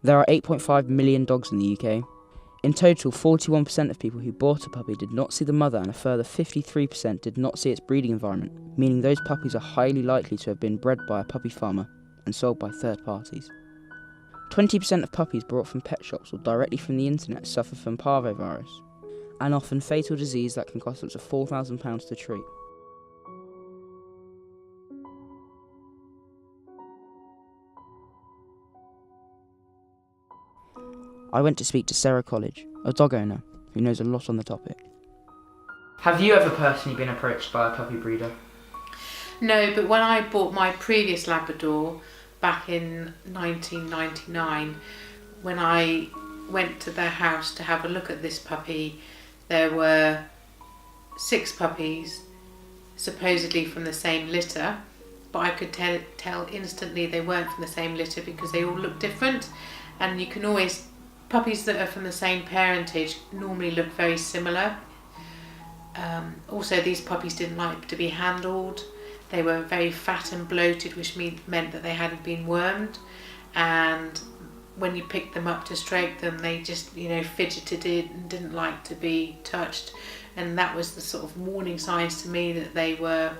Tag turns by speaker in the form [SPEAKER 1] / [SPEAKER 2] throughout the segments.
[SPEAKER 1] There are 8.5 million dogs in the UK. In total, 41% of people who bought a puppy did not see the mother, and a further 53% did not see its breeding environment, meaning those puppies are highly likely to have been bred by a puppy farmer and sold by third parties. 20% of puppies brought from pet shops or directly from the internet suffer from parvovirus, an often fatal disease that can cost up to £4,000 to treat. I went to speak to Sarah College, a dog owner who knows a lot on the topic. Have you ever personally been approached by a puppy breeder?
[SPEAKER 2] No, but when I bought my previous Labrador back in 1999, when I went to their house to have a look at this puppy, there were 6 puppies, supposedly from the same litter, but I could tell instantly they weren't from the same litter because they all look different, and you can always, puppies that are from the same parentage normally look very similar. Also, these puppies didn't like to be handled. They were very fat and bloated, which meant that they hadn't been wormed, and when you picked them up to stroke them, they just, fidgeted and didn't like to be touched, and that was the sort of warning signs to me that they were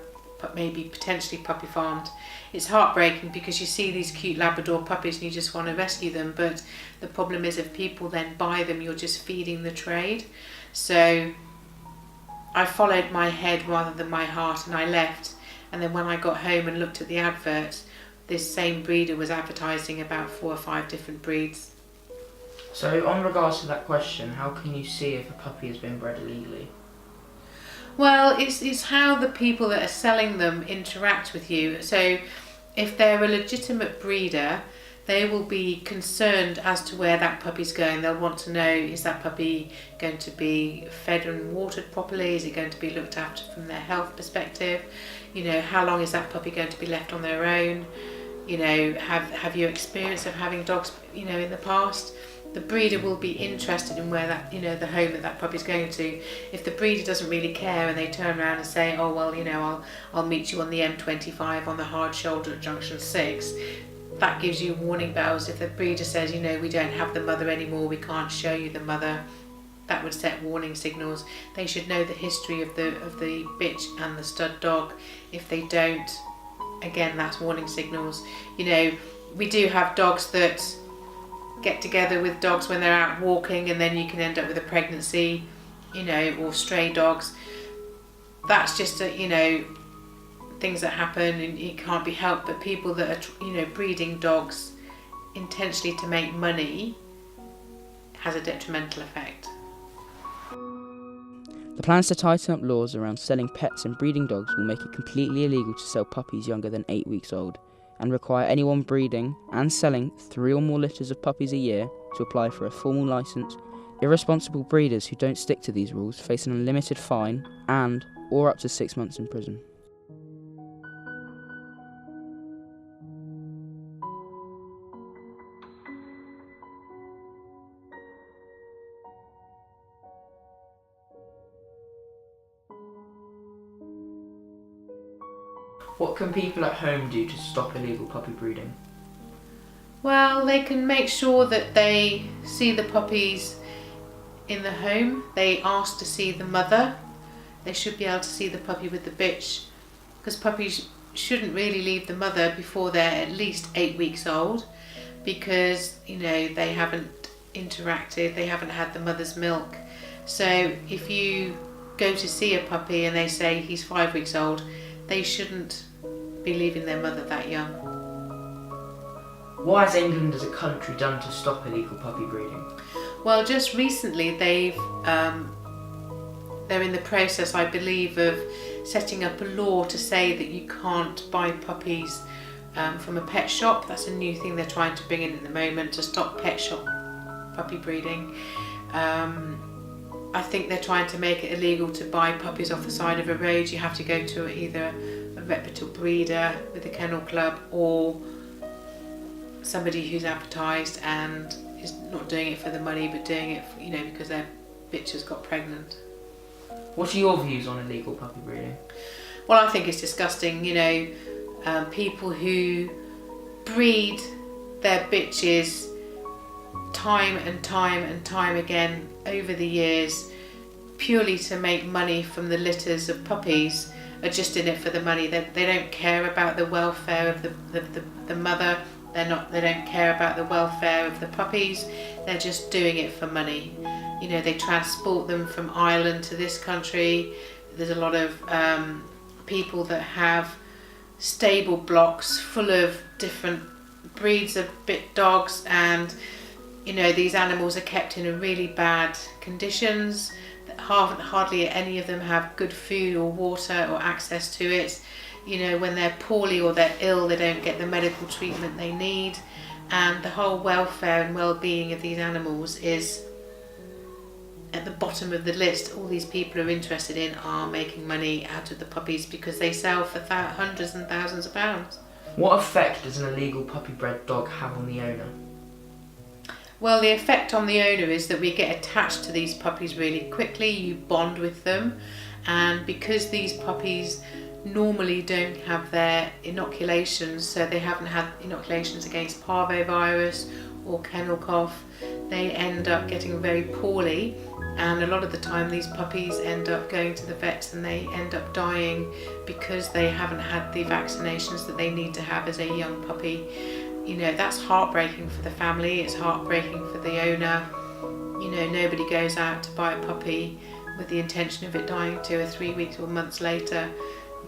[SPEAKER 2] maybe potentially puppy farmed. It's heartbreaking because you see these cute Labrador puppies and you just want to rescue them, but the problem is if people then buy them, you're just feeding the trade. So I followed my head rather than my heart, and I left. And then when I got home and looked at the adverts, this same breeder was advertising about 4 or 5 different breeds.
[SPEAKER 1] So, on regards to that question, how can you see if a puppy has been bred illegally?
[SPEAKER 2] Well, it's how the people that are selling them interact with you. So if they're a legitimate breeder, they will be concerned as to where that puppy's going. They'll want to know, is that puppy going to be fed and watered properly? Is it going to be looked after from their health perspective? How long is that puppy going to be left on their own? Have you experience of having dogs, in the past? The breeder will be interested in where that, the home that puppy's going to. If the breeder doesn't really care and they turn around and say, oh, well, I'll meet you on the M25 on the hard shoulder at junction 6, that gives you warning bells. If the breeder says, we don't have the mother anymore, we can't show you the mother, that would set warning signals. They should know the history of the bitch and the stud dog. If they don't, again, that's warning signals. We do have dogs that get together with dogs when they're out walking, and then you can end up with a pregnancy, or stray dogs. That's just things that happen and it can't be helped. But people that are breeding dogs intentionally to make money has a detrimental effect.
[SPEAKER 1] The plans to tighten up laws around selling pets and breeding dogs will make it completely illegal to sell puppies younger than 8 weeks old, and require anyone breeding and selling 3 or more litters of puppies a year to apply for a formal licence. Irresponsible breeders who don't stick to these rules face an unlimited fine or up to 6 months in prison. What can people at home do to stop illegal puppy breeding?
[SPEAKER 2] Well, they can make sure that they see the puppies in the home. They ask to see the mother. They should be able to see the puppy with the bitch, because puppies shouldn't really leave the mother before they're at least 8 weeks old, because they haven't interacted, they haven't had the mother's milk. So if you go to see a puppy and they say he's 5 weeks old, they shouldn't be leaving their mother that young.
[SPEAKER 1] What has England as a country done to stop illegal puppy breeding?
[SPEAKER 2] Well, just recently they're in the process, I believe, of setting up a law to say that you can't buy puppies from a pet shop. That's a new thing they're trying to bring in at the moment to stop pet shop puppy breeding. I think they're trying to make it illegal to buy puppies off the side of a road. You have to go to either a reputable breeder with the kennel club or somebody who's advertised and is not doing it for the money but doing it because their bitch has got pregnant.
[SPEAKER 1] What are your views on illegal puppy breeding?
[SPEAKER 2] Well, I think it's disgusting. People who breed their bitches time and time and time again over the years, purely to make money from the litters of puppies, are just in it for the money. They don't care about the welfare of the mother. They don't care about the welfare of the puppies. They're just doing it for money. You know, they transport them from Ireland to this country. There's a lot of people that have stable blocks full of different breeds of bit dogs, and you know, these animals are kept in really bad conditions. Hardly any of them have good food or water or access to it. You know, when they're poorly or they're ill, they don't get the medical treatment they need, and the whole welfare and well-being of these animals is at the bottom of the list. All these people are interested in are making money out of the puppies because they sell for hundreds and thousands of pounds.
[SPEAKER 1] What effect does an illegal puppy-bred dog have on the owner?
[SPEAKER 2] Well, the effect on the owner is that we get attached to these puppies really quickly. You bond with them, and because these puppies normally don't have their inoculations, so they haven't had inoculations against parvovirus or kennel cough, they end up getting very poorly, and a lot of the time these puppies end up going to the vets and they end up dying because they haven't had the vaccinations that they need to have as a young puppy. You know, that's heartbreaking for the family, it's heartbreaking for the owner. You know, nobody goes out to buy a puppy with the intention of it dying 2 or 3 weeks or months later.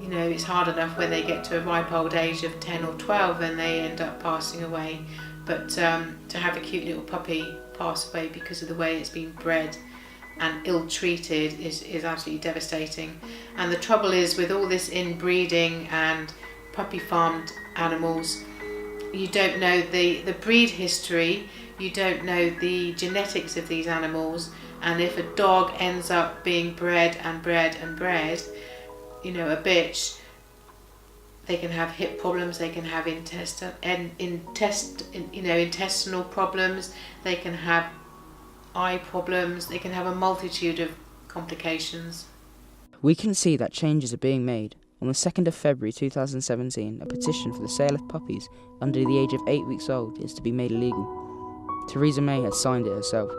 [SPEAKER 2] You know, it's hard enough when they get to a ripe old age of 10 or 12 and they end up passing away. But to have a cute little puppy pass away because of the way it's been bred and ill-treated is absolutely devastating. And the trouble is, with all this inbreeding and puppy farmed animals, you don't know the breed history, you don't know the genetics of these animals, and if a dog ends up being bred, you know, a bitch, they can have hip problems, they can have intestinal problems, they can have eye problems, they can have a multitude of complications.
[SPEAKER 1] We can see that changes are being made. On the 2nd of February 2017, a petition for the sale of puppies under the age of 8 weeks old is to be made illegal. Theresa May has signed it herself.